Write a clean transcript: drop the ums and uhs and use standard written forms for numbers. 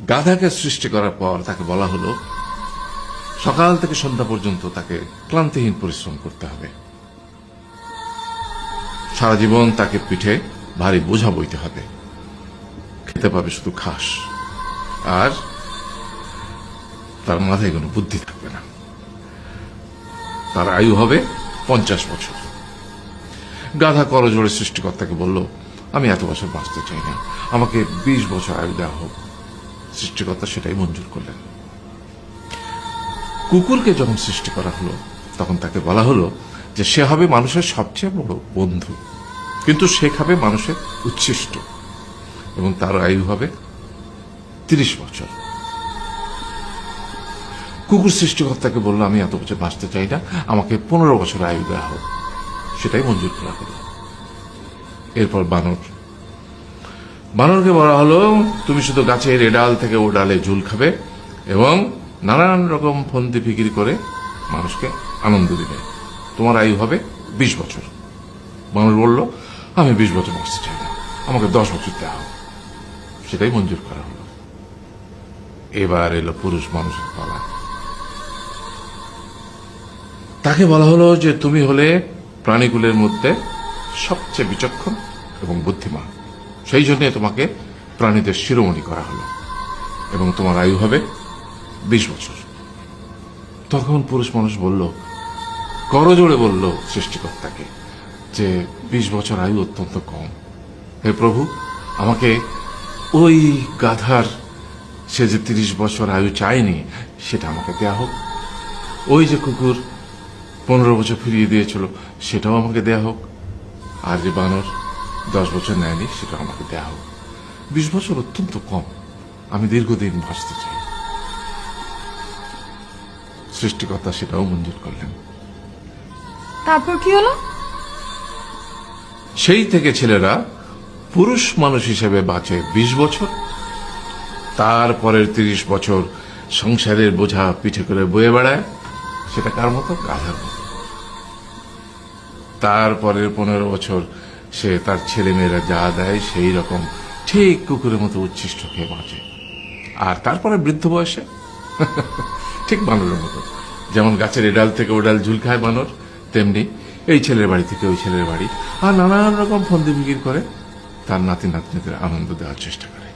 গাধাকে সৃষ্টি করার পর তাকে বলা হলো সকাল থেকে সন্ধ্যা পর্যন্ত তাকে ক্লান্তিহীন পরিশ্রম করতে হবে, সারা জীবন তাকে পিঠে ভারী বোঝা বইতে হবে, খেতে পাবে শুধু ঘাস, আর তার মাথায় কোনো বুদ্ধি থাকবে না। তার আয়ু হবে 50 বছর। গাধা করজোড়ে সৃষ্টিকর্তাকে বলল, আমি এত বছর বাঁচতে চাই না, আমাকে 20 বছর আয়ু দেওয়া হোক। সৃষ্টিকর্তা সেটাই মঞ্জুর করলেন। কুকুরকে যখন সৃষ্টি করা হলো তখন তাকে বলা হলো যে সে হবে মানুষের সবচেয়ে বড় বন্ধু, কিন্তু সে খাবে মানুষের উচ্ছিষ্ট, এবং তার আয়ু হবে 30 বছর। কুকুর সৃষ্টিকর্তাকে বলল, আমি এত বছর বাঁচতে চাই না, আমাকে 15 বছর আয়ু দেওয়া হোক। সেটাই মঞ্জুর করা হলো। এরপর বানরকে বলা হলো, তুমি শুধু গাছের এ ডাল থেকে ও ডালে ঝুল খাবে এবং নানান রকম ফন্দি ফিকির করে মানুষকে আনন্দ দিবে, তোমার আয়ু হবে 20 বছর। বানর বলল, আমি 20 বছর বাঁচতে চাই না, আমাকে 10 বছর দেওয়া হোক। সেটাই মঞ্জুর করা হলো। এবার এলো পুরুষ মানুষের পালা। তাকে বলা হলো যে তুমি হলে প্রাণীকুলের মধ্যে সবচেয়ে বিচক্ষণ এবং বুদ্ধিমান, সেই জন্য তোমাকে প্রাণীদের শিরোমণি করা হলো এবং তোমার আয়ু হবে 20 বছর। তখন পুরুষ মানুষ বলল, করজোড়ে বলল সৃষ্টিকর্তাকে যে 20 বছর আয়ু অত্যন্ত কম, হে প্রভু, আমাকে ওই গাধার সে যে 30 বছর আয়ু চায়নি সেটা আমাকে দেয়া হোক, ওই যে কুকুর 15 বছর ফিরিয়ে দিয়েছিল সেটাও আমাকে দেয়া হোক, আর যে বানর 10 বছর নেয়নি সেটাও আমাকে দেয়া হোক। 20 বছর অত্যন্ত কম, আমি দীর্ঘদিন বাঁচতে চাই। সৃষ্টিকর্তা সেটাও মঞ্জুর করলেন। তারপর কি হলো? সেই থেকে ছেলেরা পুরুষ মানুষ হিসেবে বাঁচে 20 বছর, তারপরের 30 বছর সংসারের বোঝা পিঠে করে বয়ে বেড়ায়, সেটা কার মতো? গাধার মতো। তারপরের 15 বছর সে তার ছেলে মেয়েরা যা দেয় সেই রকম ঠিক কুকুরের মতো উচ্ছিষ্ট খেয়ে বাঁচে। আর তারপরে বৃদ্ধ বয়সে ঠিক বানরের মতো, যেমন গাছের এডাল থেকে ওডাল ঝুল খায় বানর, তেমনি এই ছেলের বাড়ি থেকে ওই ছেলের বাড়ি, আর নানান রকম ফন্দি ফিকির করে তার নাতি নাতনিদের আনন্দ দেওয়ার চেষ্টা করে।